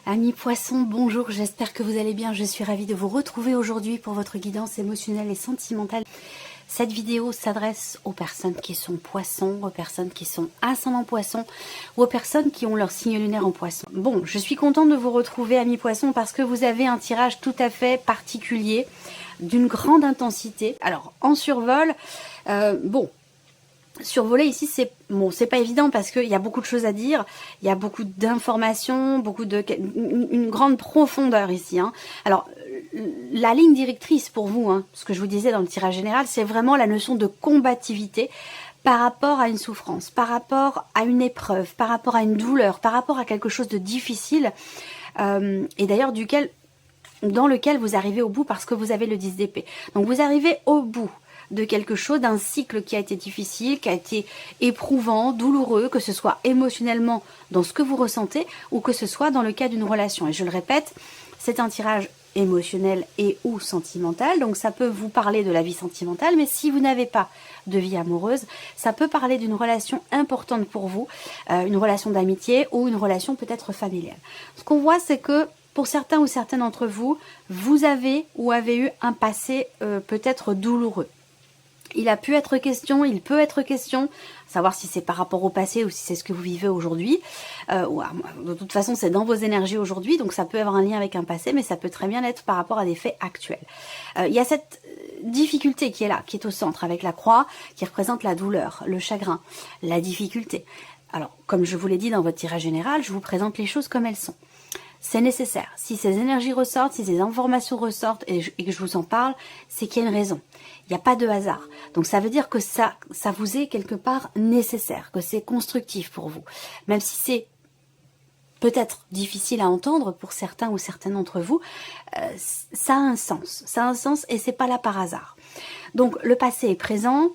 Amis poissons, bonjour, j'espère que vous allez bien. Je suis ravie de vous retrouver aujourd'hui pour votre guidance émotionnelle et sentimentale. Cette vidéo s'adresse aux personnes qui sont poissons, aux personnes qui sont ascendant poisson ou aux personnes qui ont leur signe lunaire en poisson. Bon, je suis contente de vous retrouver, amis poissons, parce que vous avez un tirage tout à fait particulier, d'une grande intensité. Alors, en survol, survoler ici, c'est bon, c'est pas évident parce qu'il y a beaucoup de choses à dire, il y a beaucoup d'informations, une grande profondeur ici. Alors, la ligne directrice pour vous, ce que je vous disais dans le tirage général, c'est vraiment la notion de combativité par rapport à une souffrance, par rapport à une épreuve, par rapport à une douleur, par rapport à quelque chose de difficile, et d'ailleurs dans lequel vous arrivez au bout parce que vous avez le 10 d'épée. Donc vous arrivez au bout de quelque chose, d'un cycle qui a été difficile, qui a été éprouvant, douloureux, que ce soit émotionnellement dans ce que vous ressentez ou que ce soit dans le cas d'une relation. Et je le répète, c'est un tirage émotionnel et ou sentimental, donc ça peut vous parler de la vie sentimentale, mais si vous n'avez pas de vie amoureuse, ça peut parler d'une relation importante pour vous, une relation d'amitié ou une relation peut-être familiale. Ce qu'on voit, c'est que pour certains ou certaines d'entre vous, vous avez ou avez eu un passé peut-être douloureux. Il peut être question, savoir si c'est par rapport au passé ou si c'est ce que vous vivez aujourd'hui. De toute façon, c'est dans vos énergies aujourd'hui, donc ça peut avoir un lien avec un passé, mais ça peut très bien être par rapport à des faits actuels. Il y a cette difficulté qui est là, qui est au centre, avec la croix, qui représente la douleur, le chagrin, la difficulté. Alors, comme je vous l'ai dit dans votre tirage général, je vous présente les choses comme elles sont. C'est nécessaire. Si ces énergies ressortent, si ces informations ressortent et que je vous en parle, c'est qu'il y a une raison. Il n'y a pas de hasard. Donc ça veut dire que ça vous est quelque part nécessaire, que c'est constructif pour vous. Même si c'est peut-être difficile à entendre pour certains ou certaines d'entre vous, ça a un sens. Ça a un sens et c'est pas là par hasard. Donc le passé est présent.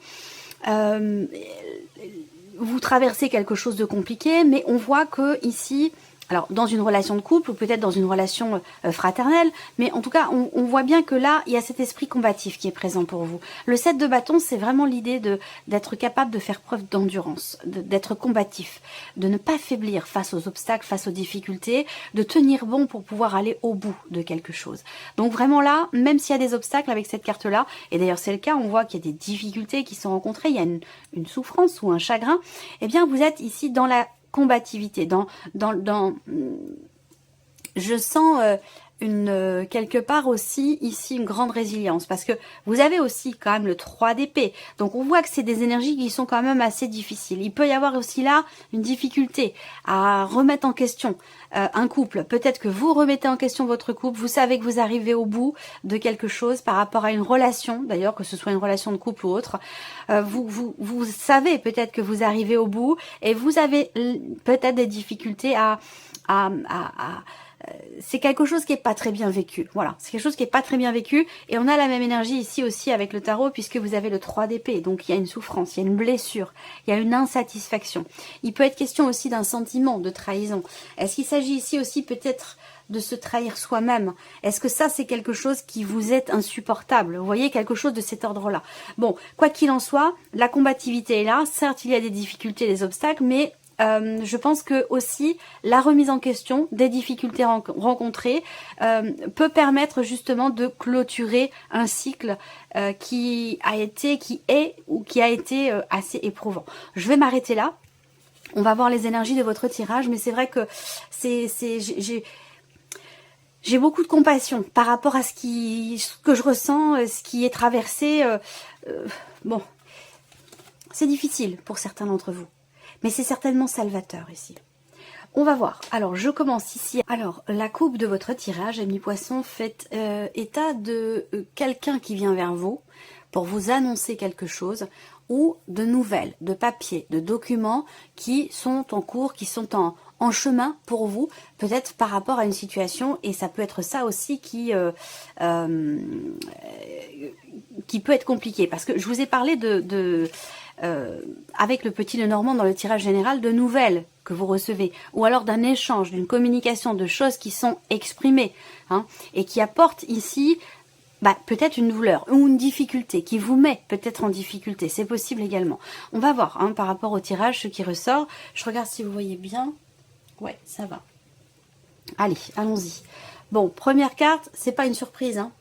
Vous traversez quelque chose de compliqué, mais on voit que ici, alors dans une relation de couple ou peut-être dans une relation fraternelle, mais en tout cas on voit bien que là il y a cet esprit combatif qui est présent pour vous. Le 7 de bâton, c'est vraiment l'idée d'être capable de faire preuve d'endurance, d'être combatif, de ne pas faiblir face aux obstacles, face aux difficultés, de tenir bon pour pouvoir aller au bout de quelque chose. Donc vraiment là, même s'il y a des obstacles avec cette carte-là, et d'ailleurs c'est le cas, on voit qu'il y a des difficultés qui sont rencontrées, il y a une souffrance ou un chagrin, eh bien vous êtes ici dans la combativité, je sens quelque part aussi ici une grande résilience parce que vous avez aussi quand même le 3 d'épée, donc on voit que c'est des énergies qui sont quand même assez difficiles. Il peut y avoir aussi là une difficulté à remettre en question un couple. Peut-être que vous remettez en question votre couple, vous savez que vous arrivez au bout de quelque chose par rapport à une relation, d'ailleurs que ce soit une relation de couple ou autre, vous savez peut-être que vous arrivez au bout et vous avez peut-être des difficultés c'est quelque chose qui n'est pas très bien vécu. Voilà, c'est quelque chose qui n'est pas très bien vécu. Et on a la même énergie ici aussi avec le tarot, puisque vous avez le 3 d'épée. Donc il y a une souffrance, il y a une blessure, il y a une insatisfaction. Il peut être question aussi d'un sentiment de trahison. Est-ce qu'il s'agit ici aussi peut-être de se trahir soi-même? Est-ce que ça, c'est quelque chose qui vous est insupportable? Vous voyez, quelque chose de cet ordre-là. Bon, quoi qu'il en soit, la combativité est là. Certes, il y a des difficultés, des obstacles, mais je pense que aussi la remise en question des difficultés rencontrées peut permettre justement de clôturer un cycle qui a été assez éprouvant. Je vais m'arrêter là. On va voir les énergies de votre tirage, mais c'est vrai que j'ai beaucoup de compassion par rapport à ce que je ressens, ce qui est traversé. Bon, c'est difficile pour certains d'entre vous. Mais c'est certainement salvateur ici. On va voir. Alors, je commence ici. Alors, la coupe de votre tirage, amis poissons, fait état de quelqu'un qui vient vers vous pour vous annoncer quelque chose ou de nouvelles, de papiers, de documents qui sont en cours, qui sont en chemin pour vous, peut-être par rapport à une situation, et ça peut être ça aussi qui peut être compliqué, parce que je vous ai parlé avec le petit Lenormand dans le tirage général, de nouvelles que vous recevez, ou alors d'un échange, d'une communication, de choses qui sont exprimées, et qui apportent ici peut-être une douleur ou une difficulté, qui vous met peut-être en difficulté, c'est possible également. On va voir par rapport au tirage ce qui ressort. Je regarde si vous voyez bien. Ouais, ça va. Allez, allons-y. Bon, première carte, c'est pas une surprise, hein.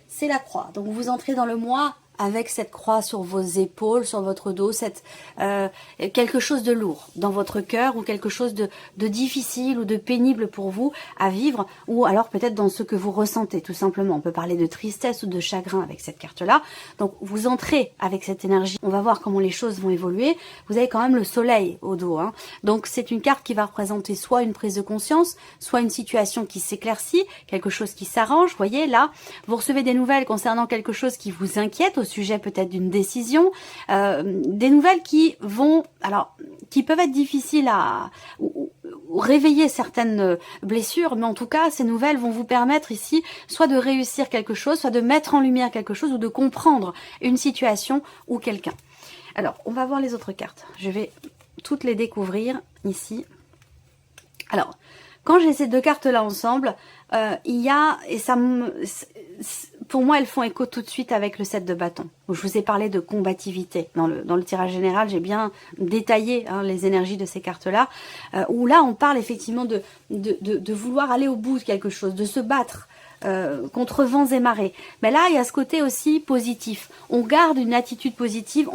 C'est la croix. Donc vous entrez dans le mois avec cette croix sur vos épaules, sur votre dos, quelque chose de lourd dans votre cœur ou quelque chose de difficile ou de pénible pour vous à vivre, ou alors peut-être dans ce que vous ressentez tout simplement. On peut parler de tristesse ou de chagrin avec cette carte-là. Donc vous entrez avec cette énergie. On va voir comment les choses vont évoluer. Vous avez quand même le soleil au dos, hein. Donc c'est une carte qui va représenter soit une prise de conscience, soit une situation qui s'éclaircit, quelque chose qui s'arrange. Vous voyez là, vous recevez des nouvelles concernant quelque chose qui vous inquiète au sujet peut-être d'une décision, des nouvelles qui peuvent être difficiles ou réveiller certaines blessures, mais en tout cas ces nouvelles vont vous permettre ici soit de réussir quelque chose, soit de mettre en lumière quelque chose ou de comprendre une situation ou quelqu'un. Alors on va voir les autres cartes, je vais toutes les découvrir ici. Alors quand j'ai ces deux cartes là ensemble, il y a, et ça me... Pour moi, elles font écho tout de suite avec le 7 de bâton. Où je vous ai parlé de combativité. Dans le tirage général, j'ai bien détaillé les énergies de ces cartes-là. Où là, on parle effectivement de vouloir aller au bout de quelque chose, de se battre contre vents et marées. Mais là, il y a ce côté aussi positif. On garde une attitude positive.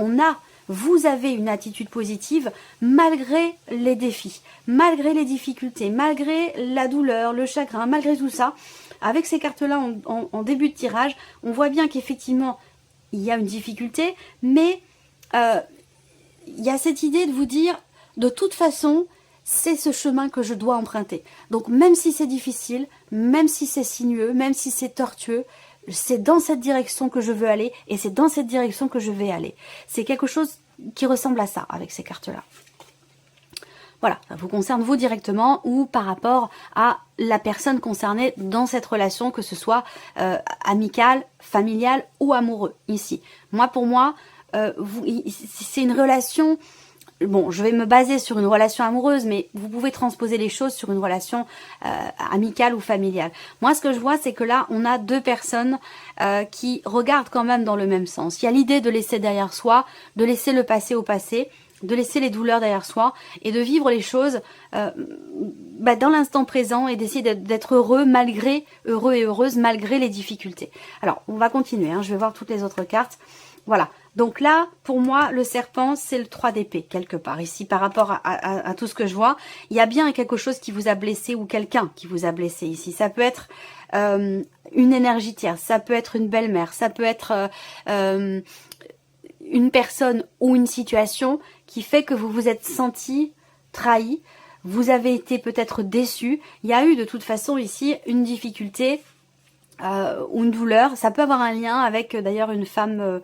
Vous avez une attitude positive malgré les défis, malgré les difficultés, malgré la douleur, le chagrin, malgré tout ça. Avec ces cartes-là en début de tirage, on voit bien qu'effectivement, il y a une difficulté, mais il y a cette idée de vous dire, de toute façon, c'est ce chemin que je dois emprunter. Donc même si c'est difficile, même si c'est sinueux, même si c'est tortueux, c'est dans cette direction que je veux aller et c'est dans cette direction que je vais aller. C'est quelque chose qui ressemble à ça avec ces cartes-là. Voilà, ça vous concerne vous directement ou par rapport à la personne concernée dans cette relation, que ce soit amicale, familiale ou amoureux, ici. Pour moi, c'est une relation... Bon, je vais me baser sur une relation amoureuse, mais vous pouvez transposer les choses sur une relation amicale ou familiale. Moi, ce que je vois, c'est que là, on a deux personnes qui regardent quand même dans le même sens. Il y a l'idée de laisser derrière soi, de laisser le passé au passé, de laisser les douleurs derrière soi et de vivre les choses dans l'instant présent et d'essayer d'être heureux et heureuse malgré les difficultés. Alors, on va continuer, hein, je vais voir toutes les autres cartes. Voilà, donc là, pour moi, le serpent, c'est le 3 d'épée, quelque part. Ici, par rapport à tout ce que je vois, il y a bien quelque chose qui vous a blessé ou quelqu'un qui vous a blessé ici. Ça peut être une énergie tierce, ça peut être une belle-mère, ça peut être une personne ou une situation qui fait que vous vous êtes senti trahi, vous avez été peut-être déçu. Il y a eu de toute façon ici une difficulté ou une douleur. Ça peut avoir un lien avec d'ailleurs une femme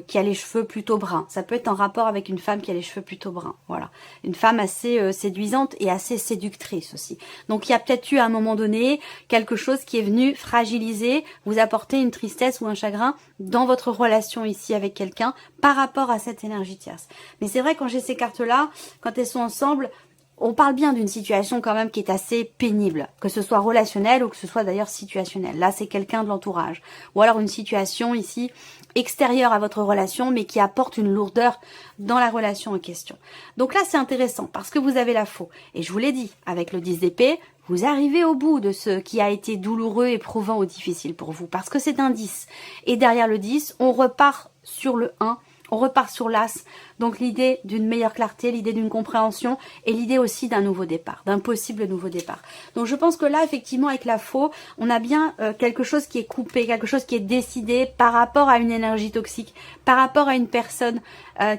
qui a les cheveux plutôt bruns. Ça peut être en rapport avec une femme qui a les cheveux plutôt bruns. Voilà, une femme assez séduisante et assez séductrice aussi. Donc il y a peut-être eu à un moment donné quelque chose qui est venu fragiliser, vous apporter une tristesse ou un chagrin dans votre relation ici avec quelqu'un par rapport à cette énergie tierce. Mais c'est vrai, quand j'ai ces cartes-là, quand elles sont ensemble, on parle bien d'une situation quand même qui est assez pénible, que ce soit relationnel ou que ce soit d'ailleurs situationnel. Là, c'est quelqu'un de l'entourage. Ou alors une situation ici extérieure à votre relation, mais qui apporte une lourdeur dans la relation en question. Donc là, c'est intéressant parce que vous avez la faux. Et je vous l'ai dit, avec le 10 d'épée, vous arrivez au bout de ce qui a été douloureux, éprouvant ou difficile pour vous, parce que c'est un 10. Et derrière le 10, on repart sur le 1, on repart sur l'as. Donc l'idée d'une meilleure clarté, l'idée d'une compréhension et l'idée aussi d'un nouveau départ, d'un possible nouveau départ. Donc je pense que là, effectivement, avec la faux, on a bien quelque chose qui est coupé, quelque chose qui est décidé par rapport à une énergie toxique, par rapport à une personne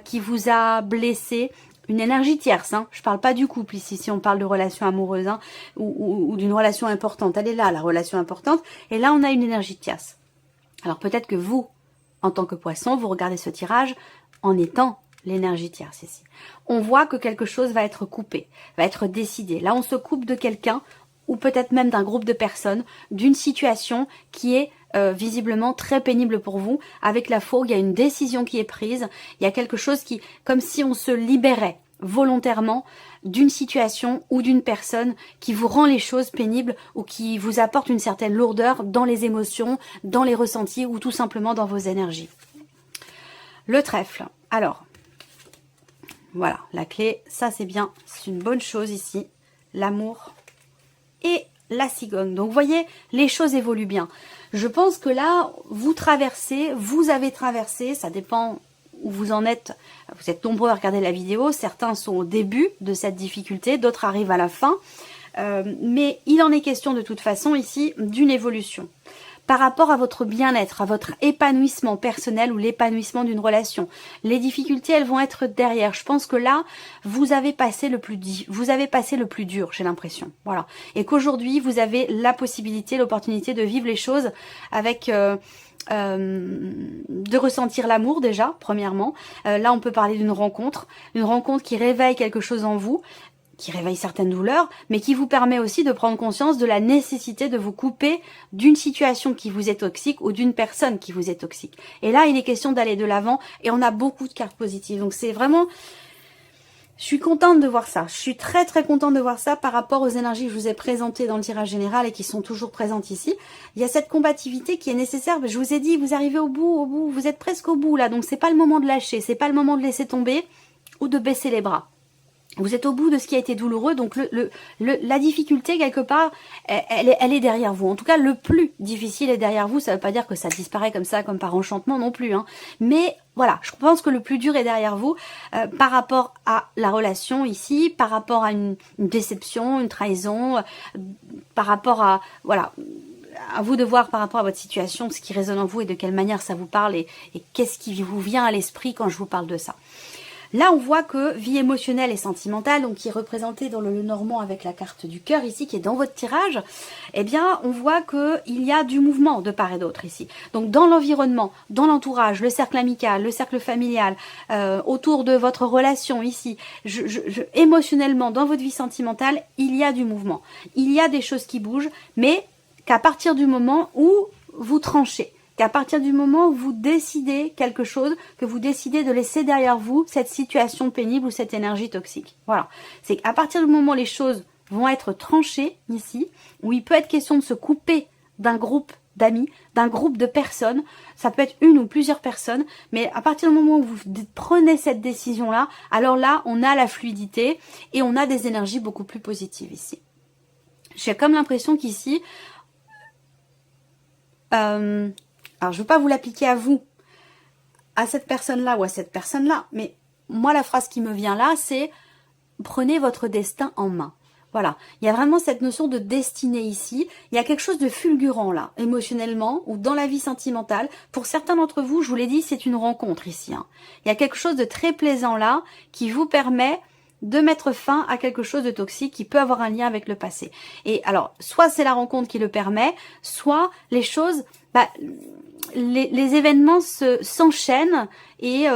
qui vous a blessé. Une énergie tierce, hein. Je parle pas du couple ici, si on parle de relation amoureuse, hein, ou d'une relation importante. Elle est là, la relation importante. Et là, on a une énergie tierce. Alors peut-être que vous, en tant que poisson, vous regardez ce tirage en étant l'énergie tierce ici. On voit que quelque chose va être coupé, va être décidé. Là, on se coupe de quelqu'un, ou peut-être même d'un groupe de personnes, d'une situation qui est visiblement très pénible pour vous. Avec la faux, il y a une décision qui est prise, il y a quelque chose qui, comme si on se libérait volontairement d'une situation ou d'une personne qui vous rend les choses pénibles ou qui vous apporte une certaine lourdeur dans les émotions, dans les ressentis ou tout simplement dans vos énergies. Le trèfle. Alors, voilà, la clé, ça c'est bien, c'est une bonne chose ici. L'amour et la cigogne. Donc vous voyez, les choses évoluent bien. Je pense que là, vous avez traversé, ça dépend où vous en êtes. Vous êtes nombreux à regarder la vidéo, certains sont au début de cette difficulté, d'autres arrivent à la fin. Mais il en est question de toute façon ici d'une évolution. Par rapport à votre bien-être, à votre épanouissement personnel ou l'épanouissement d'une relation. Les difficultés, elles vont être derrière. Je pense que là, vous avez passé le plus dur, j'ai l'impression. Voilà. Et qu'aujourd'hui, vous avez la possibilité, l'opportunité de vivre les choses avec... de ressentir l'amour déjà, premièrement. Là, on peut parler d'une rencontre qui réveille quelque chose en vous, qui réveille certaines douleurs, mais qui vous permet aussi de prendre conscience de la nécessité de vous couper d'une situation qui vous est toxique ou d'une personne qui vous est toxique. Et là, il est question d'aller de l'avant et on a beaucoup de cartes positives. Donc c'est vraiment... Je suis contente de voir ça. Je suis très très contente de voir ça par rapport aux énergies que je vous ai présentées dans le tirage général et qui sont toujours présentes ici. Il y a cette combativité qui est nécessaire. Je vous ai dit, vous arrivez au bout, vous êtes presque au bout là. Donc c'est pas le moment de lâcher, c'est pas le moment de laisser tomber ou de baisser les bras. Vous êtes au bout de ce qui a été douloureux, donc la difficulté, quelque part, elle est derrière vous. En tout cas, le plus difficile est derrière vous. Ça ne veut pas dire que ça disparaît comme ça, comme par enchantement non plus. Hein. Mais voilà, je pense que le plus dur est derrière vous par rapport à la relation ici, par rapport à une déception, une trahison, par rapport à... Voilà. À vous de voir par rapport à votre situation, ce qui résonne en vous et de quelle manière ça vous parle et qu'est-ce qui vous vient à l'esprit quand je vous parle de ça. Là, on voit que vie émotionnelle et sentimentale, donc qui est représentée dans le Normand avec la carte du cœur ici, qui est dans votre tirage, eh bien, on voit qu'il y a du mouvement de part et d'autre ici. Donc, dans l'environnement, dans l'entourage, le cercle amical, le cercle familial, autour de votre relation ici, émotionnellement, dans votre vie sentimentale, il y a du mouvement. Il y a des choses qui bougent, mais qu'à partir du moment où vous tranchez, qu'à partir du moment où vous décidez quelque chose, que vous décidez de laisser derrière vous cette situation pénible ou cette énergie toxique. Voilà. C'est qu'à partir du moment où les choses vont être tranchées ici, où il peut être question de se couper d'un groupe d'amis, d'un groupe de personnes, ça peut être une ou plusieurs personnes, mais à partir du moment où vous prenez cette décision-là, alors là, on a la fluidité et on a des énergies beaucoup plus positives ici. J'ai comme l'impression qu'ici... alors, je ne veux pas vous l'appliquer à vous, à cette personne-là ou à cette personne-là, mais moi, la phrase qui me vient là, c'est « Prenez votre destin en main ». Voilà, il y a vraiment cette notion de destinée ici. Il y a quelque chose de fulgurant là, émotionnellement ou dans la vie sentimentale. Pour certains d'entre vous, je vous l'ai dit, c'est une rencontre ici. Hein. Il y a quelque chose de très plaisant là qui vous permet de mettre fin à quelque chose de toxique qui peut avoir un lien avec le passé. Et alors, soit c'est la rencontre qui le permet, soit les choses... les événements s'enchaînent et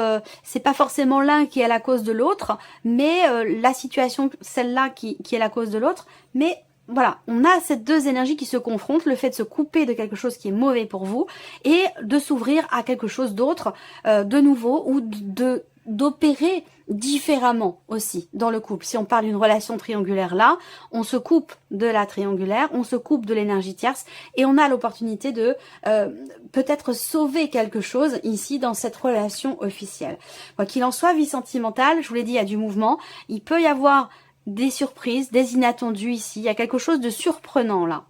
c'est pas forcément l'un qui est la cause de l'autre, mais la situation, celle-là qui est la cause de l'autre, mais voilà, on a ces deux énergies qui se confrontent, le fait de se couper de quelque chose qui est mauvais pour vous et de s'ouvrir à quelque chose d'autre, de nouveau, ou d'opérer différemment aussi dans le couple. Si on parle d'une relation triangulaire là, on se coupe de la triangulaire, on se coupe de l'énergie tierce et on a l'opportunité de peut-être sauver quelque chose ici dans cette relation officielle. Quoi qu'il en soit, vie sentimentale, je vous l'ai dit, il y a du mouvement, il peut y avoir des surprises, des inattendus ici, il y a quelque chose de surprenant là.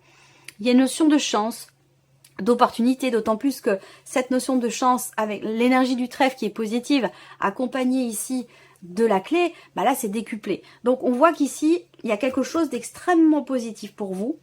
Il y a une notion de chance, d'opportunité, d'autant plus que cette notion de chance avec l'énergie du trèfle qui est positive, accompagnée ici de la clé, bah là c'est décuplé. Donc on voit qu'ici, il y a quelque chose d'extrêmement positif pour vous.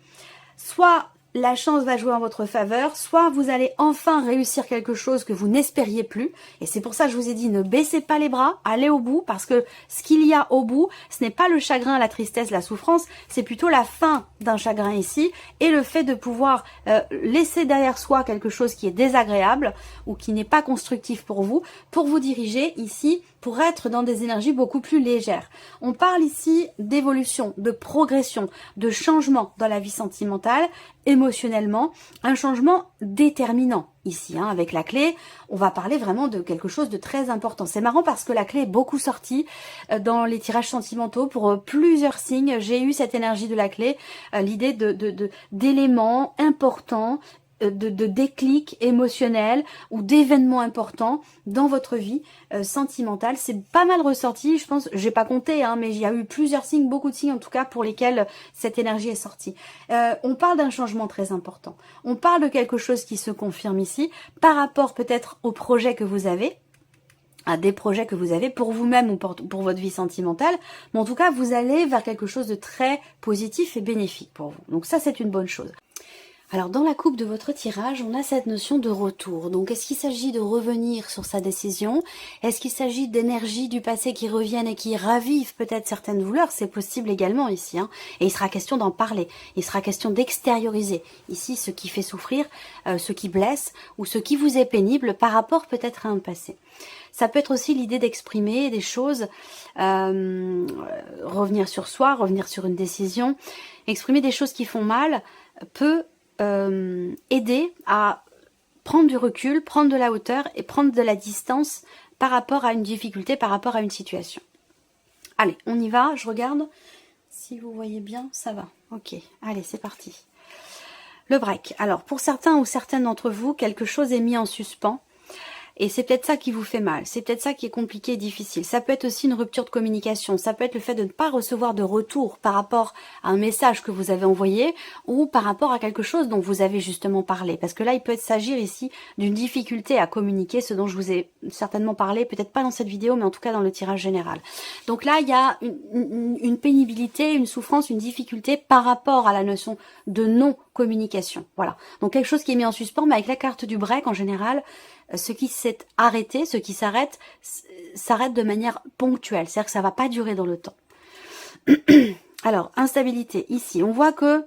Soit la chance va jouer en votre faveur, soit vous allez enfin réussir quelque chose que vous n'espériez plus. Et c'est pour ça que je vous ai dit, ne baissez pas les bras, allez au bout, parce que ce qu'il y a au bout, ce n'est pas le chagrin, la tristesse, la souffrance, c'est plutôt la fin d'un chagrin ici, et le fait de pouvoir laisser derrière soi quelque chose qui est désagréable, ou qui n'est pas constructif pour vous diriger ici, pour être dans des énergies beaucoup plus légères. On parle ici d'évolution, de progression, de changement dans la vie sentimentale, émotionnellement, un changement déterminant. Ici, hein, avec la clé, on va parler vraiment de quelque chose de très important. C'est marrant parce que la clé est beaucoup sortie dans les tirages sentimentaux pour plusieurs signes. J'ai eu cette énergie de la clé, l'idée d'éléments importants, de déclic émotionnel ou d'événements importants dans votre vie sentimentale. C'est pas mal ressorti, je pense, j'ai pas compté, hein, mais il y a eu plusieurs signes, beaucoup de signes en tout cas pour lesquels cette énergie est sortie. On parle d'un changement très important. On parle de quelque chose qui se confirme ici par rapport peut-être au projet que vous avez, à des projets que vous avez pour vous-même ou pour votre vie sentimentale, mais en tout cas, vous allez vers quelque chose de très positif et bénéfique pour vous. Donc ça, c'est une bonne chose. Alors, dans la coupe de votre tirage, on a cette notion de retour. Donc, est-ce qu'il s'agit de revenir sur sa décision? Est-ce qu'il s'agit d'énergies du passé qui reviennent et qui ravivent peut-être certaines douleurs? C'est possible également ici, hein. Et il sera question d'en parler. Il sera question d'extérioriser. Ici, ce qui fait souffrir, ce qui blesse ou ce qui vous est pénible par rapport peut-être à un passé. Ça peut être aussi l'idée d'exprimer des choses, revenir sur soi, revenir sur une décision. Exprimer des choses qui font mal peut aider à prendre du recul, prendre de la hauteur et prendre de la distance par rapport à une difficulté, par rapport à une situation. Allez, on y va, je regarde. Si vous voyez bien, ça va. Ok, allez, c'est parti. Le break. Alors, pour certains ou certaines d'entre vous, quelque chose est mis en suspens. Et c'est peut-être ça qui vous fait mal, c'est peut-être ça qui est compliqué et difficile. Ça peut être aussi une rupture de communication, ça peut être le fait de ne pas recevoir de retour par rapport à un message que vous avez envoyé ou par rapport à quelque chose dont vous avez justement parlé. Parce que là, il peut s'agir ici d'une difficulté à communiquer, ce dont je vous ai certainement parlé, peut-être pas dans cette vidéo, mais en tout cas dans le tirage général. Donc là, il y a une pénibilité, une souffrance, une difficulté par rapport à la notion de non-communication. Voilà, donc quelque chose qui est mis en suspens, mais avec la carte du break en général, ce qui s'est arrêté, ce qui s'arrête, s'arrête de manière ponctuelle. C'est-à-dire que ça ne va pas durer dans le temps. Alors, instabilité. Ici, on voit que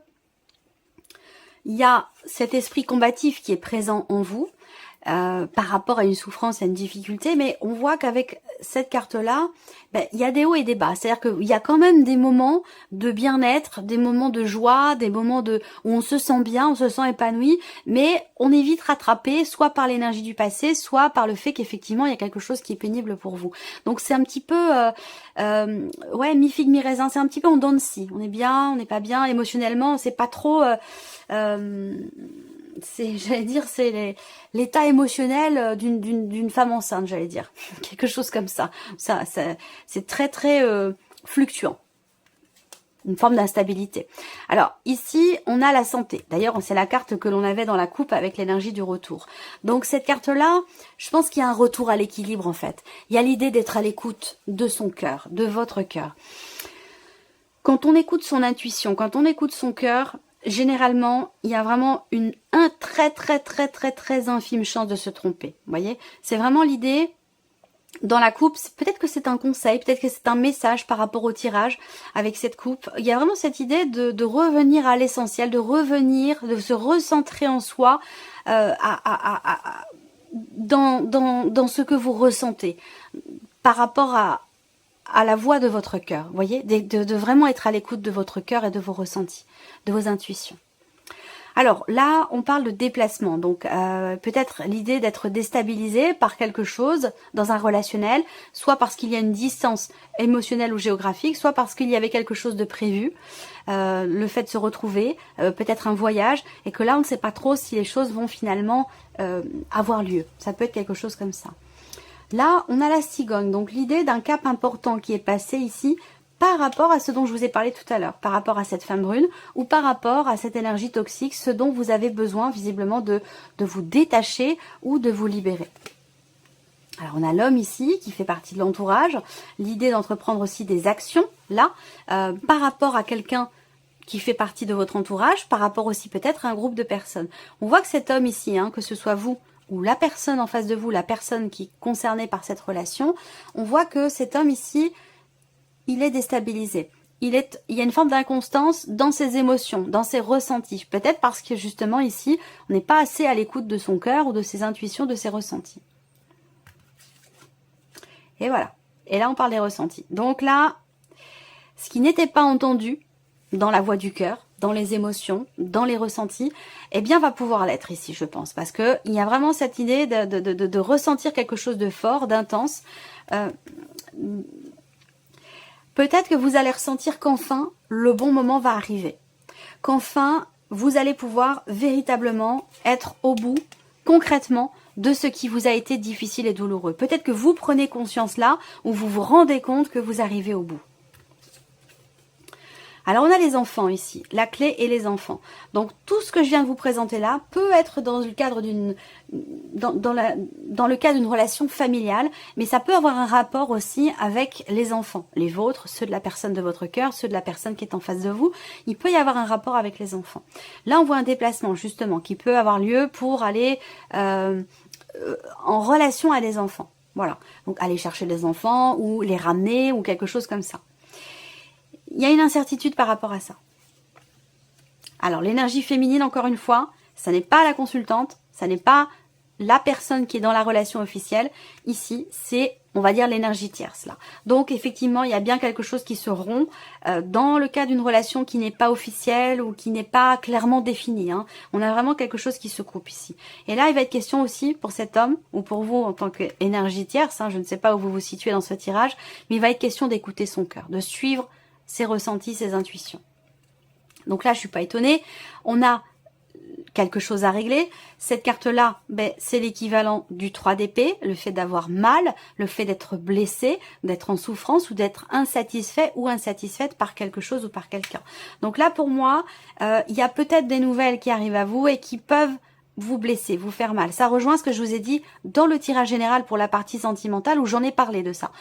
il y a cet esprit combatif qui est présent en vous par rapport à une souffrance, à une difficulté, mais on voit qu'avec cette carte-là, il y a des hauts et des bas. C'est-à-dire qu'il y a quand même des moments de bien-être, des moments de joie, des moments où on se sent bien, on se sent épanoui, mais on est vite rattrapé, soit par l'énergie du passé, soit par le fait qu'effectivement, il y a quelque chose qui est pénible pour vous. Donc c'est un petit peu, ouais, mi-figue, mi-raisin, c'est un petit peu en dents de scie. On est bien, on n'est pas bien, émotionnellement, c'est pas trop... j'allais dire, c'est l'état émotionnel d'une femme enceinte, j'allais dire. Quelque chose comme ça. C'est très, très fluctuant. Une forme d'instabilité. Alors, ici, on a la santé. D'ailleurs, c'est la carte que l'on avait dans la coupe avec l'énergie du retour. Donc, cette carte-là, je pense qu'il y a un retour à l'équilibre, en fait. Il y a l'idée d'être à l'écoute de son cœur, de votre cœur. Quand on écoute son intuition, quand on écoute son cœur, généralement, il y a vraiment un très infime chance de se tromper. Vous voyez, c'est vraiment l'idée dans la coupe. Peut-être que c'est un conseil, peut-être que c'est un message par rapport au tirage avec cette coupe. Il y a vraiment cette idée de revenir à l'essentiel, de revenir, de se recentrer en soi dans ce que vous ressentez par rapport à la voix de votre cœur, vous voyez, de vraiment être à l'écoute de votre cœur et de vos ressentis, de vos intuitions. Alors là, on parle de déplacement, donc peut-être l'idée d'être déstabilisé par quelque chose dans un relationnel, soit parce qu'il y a une distance émotionnelle ou géographique, soit parce qu'il y avait quelque chose de prévu, le fait de se retrouver, peut-être un voyage, et que là, on ne sait pas trop si les choses vont finalement avoir lieu. Ça peut être quelque chose comme ça. Là, on a la cigogne, donc l'idée d'un cap important qui est passé ici par rapport à ce dont je vous ai parlé tout à l'heure, par rapport à cette femme brune ou par rapport à cette énergie toxique, ce dont vous avez besoin visiblement de vous détacher ou de vous libérer. Alors on a l'homme ici qui fait partie de l'entourage, l'idée d'entreprendre aussi des actions là, par rapport à quelqu'un qui fait partie de votre entourage, par rapport aussi peut-être à un groupe de personnes. On voit que cet homme ici, hein, que ce soit vous ou la personne en face de vous, la personne qui est concernée par cette relation, on voit que cet homme ici, il est déstabilisé. Il y a une forme d'inconstance dans ses émotions, dans ses ressentis. Peut-être parce que justement ici, on n'est pas assez à l'écoute de son cœur ou de ses intuitions, de ses ressentis. Et voilà. Et là, on parle des ressentis. Donc là, ce qui n'était pas entendu dans la voix du cœur, dans les émotions, dans les ressentis, eh bien va pouvoir l'être ici, je pense. Parce que il y a vraiment cette idée de ressentir quelque chose de fort, d'intense. Peut-être que vous allez ressentir qu'enfin, le bon moment va arriver. Qu'enfin, vous allez pouvoir véritablement être au bout, concrètement, de ce qui vous a été difficile et douloureux. Peut-être que vous prenez conscience là, ou vous vous rendez compte que vous arrivez au bout. Alors on a les enfants ici, la clé et les enfants. Donc tout ce que je viens de vous présenter là peut être dans le cadre dans le cadre d'une relation familiale, mais ça peut avoir un rapport aussi avec les enfants, les vôtres, ceux de la personne de votre cœur, ceux de la personne qui est en face de vous. Il peut y avoir un rapport avec les enfants. Là on voit un déplacement justement qui peut avoir lieu pour aller en relation à des enfants. Voilà, donc aller chercher des enfants ou les ramener ou quelque chose comme ça. Il y a une incertitude par rapport à ça. Alors, l'énergie féminine, encore une fois, ça n'est pas la consultante, ça n'est pas la personne qui est dans la relation officielle. Ici, c'est, on va dire, l'énergie tierce, là. Donc, effectivement, il y a bien quelque chose qui se rompt dans le cas d'une relation qui n'est pas officielle ou qui n'est pas clairement définie. Hein. On a vraiment quelque chose qui se coupe ici. Et là, il va être question aussi pour cet homme, ou pour vous en tant qu'énergie tierce, hein, je ne sais pas où vous vous situez dans ce tirage, mais il va être question d'écouter son cœur, de suivre ses ressentis, ses intuitions. Donc là, je suis pas étonnée. On a quelque chose à régler. Cette carte-là, ben, c'est l'équivalent du 3 d'épée, le fait d'avoir mal, le fait d'être blessé, d'être en souffrance ou d'être insatisfait ou insatisfaite par quelque chose ou par quelqu'un. Donc là, pour moi, il y a peut-être des nouvelles qui arrivent à vous et qui peuvent vous blesser, vous faire mal. Ça rejoint ce que je vous ai dit dans le tirage général pour la partie sentimentale où j'en ai parlé de ça,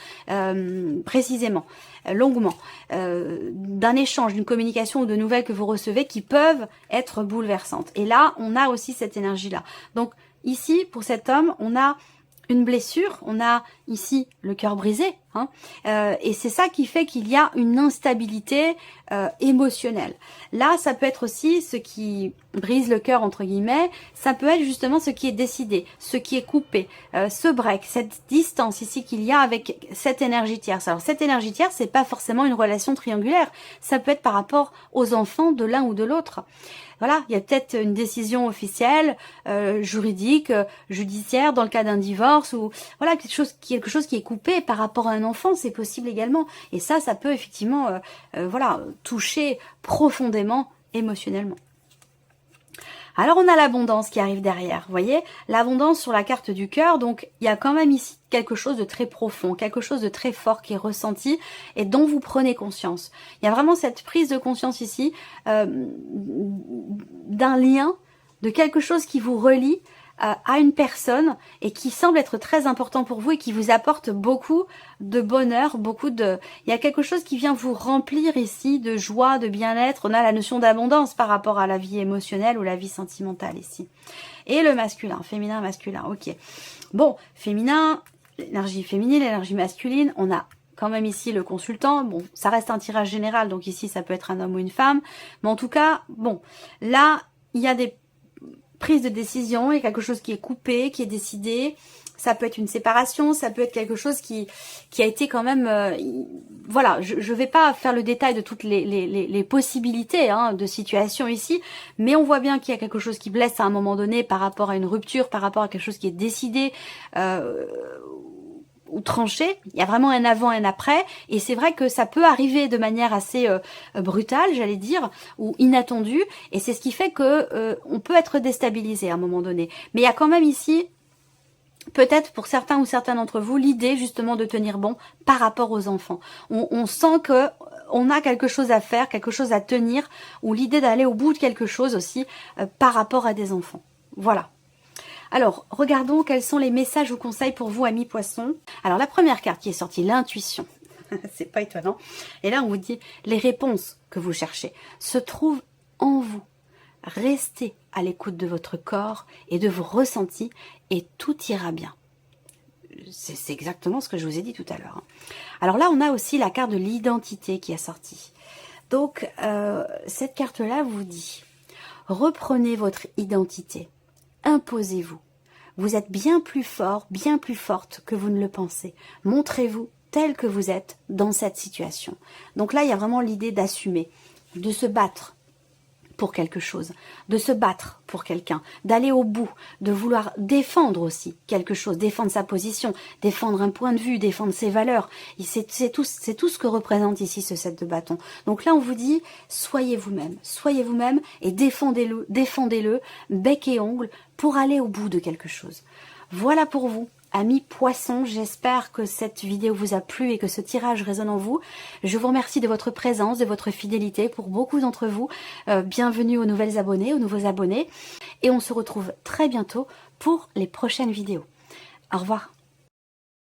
précisément, longuement, d'un échange, d'une communication ou de nouvelles que vous recevez qui peuvent être bouleversantes. Et là, on a aussi cette énergie-là. Donc ici, pour cet homme, on a une blessure, on a ici le cœur brisé, hein, et c'est ça qui fait qu'il y a une instabilité émotionnelle. Là, ça peut être aussi ce qui brise le cœur, entre guillemets, ça peut être justement ce qui est décidé, ce qui est coupé, ce break, cette distance ici qu'il y a avec cette énergie tierce. Alors cette énergie tierce, c'est pas forcément une relation triangulaire, ça peut être par rapport aux enfants de l'un ou de l'autre. Voilà, il y a peut-être une décision officielle, juridique, judiciaire dans le cas d'un divorce ou voilà quelque chose qui est coupé par rapport à un enfant, c'est possible également. Et ça peut effectivement, voilà, toucher profondément émotionnellement. Alors on a l'abondance qui arrive derrière, vous voyez, l'abondance sur la carte du cœur, donc il y a quand même ici quelque chose de très profond, quelque chose de très fort qui est ressenti et dont vous prenez conscience. Il y a vraiment cette prise de conscience ici d'un lien, de quelque chose qui vous relie à une personne et qui semble être très important pour vous et qui vous apporte beaucoup de bonheur, il y a quelque chose qui vient vous remplir ici de joie, de bien-être. On a la notion d'abondance par rapport à la vie émotionnelle ou la vie sentimentale ici. Et le masculin, féminin, masculin, ok. Bon, féminin, l'énergie féminine, l'énergie masculine, on a quand même ici le consultant. Bon, ça reste un tirage général, donc ici ça peut être un homme ou une femme. Mais en tout cas, bon, là, il y a des prise de décision, il y a quelque chose qui est coupé, qui est décidé. Ça peut être une séparation, ça peut être quelque chose qui a été quand même... voilà, je ne vais pas faire le détail de toutes les possibilités hein, de situation ici, mais on voit bien qu'il y a quelque chose qui blesse à un moment donné par rapport à une rupture, par rapport à quelque chose qui est décidé ou tranché. Il y a vraiment un avant et un après, et c'est vrai que ça peut arriver de manière assez brutale, j'allais dire, ou inattendue, et c'est ce qui fait que on peut être déstabilisé à un moment donné. Mais il y a quand même ici, peut-être pour certains ou certains d'entre vous, l'idée justement de tenir bon par rapport aux enfants. On sent que on a quelque chose à faire, quelque chose à tenir, ou l'idée d'aller au bout de quelque chose aussi par rapport à des enfants. Voilà. Alors, regardons quels sont les messages ou conseils pour vous, amis poissons. Alors, la première carte qui est sortie, l'intuition. C'est pas étonnant. Et là, on vous dit, les réponses que vous cherchez se trouvent en vous. Restez à l'écoute de votre corps et de vos ressentis et tout ira bien. C'est exactement ce que je vous ai dit tout à l'heure. Alors là, on a aussi la carte de l'identité qui est sortie. Donc, cette carte-là vous dit, reprenez votre identité. Imposez-vous. Vous êtes bien plus fort, bien plus forte que vous ne le pensez. Montrez-vous tel que vous êtes dans cette situation. Donc là, il y a vraiment l'idée d'assumer, de se battre pour quelque chose, de se battre pour quelqu'un, d'aller au bout, de vouloir défendre aussi quelque chose, défendre sa position, défendre un point de vue, défendre ses valeurs. C'est tout ce que représente ici ce 7 de bâton. Donc là, on vous dit, soyez vous-même et défendez-le bec et ongle pour aller au bout de quelque chose. Voilà pour vous. Amis poissons, j'espère que cette vidéo vous a plu et que ce tirage résonne en vous. Je vous remercie de votre présence, de votre fidélité pour beaucoup d'entre vous. Bienvenue aux nouvelles abonnés, aux nouveaux abonnés. Et on se retrouve très bientôt pour les prochaines vidéos. Au revoir.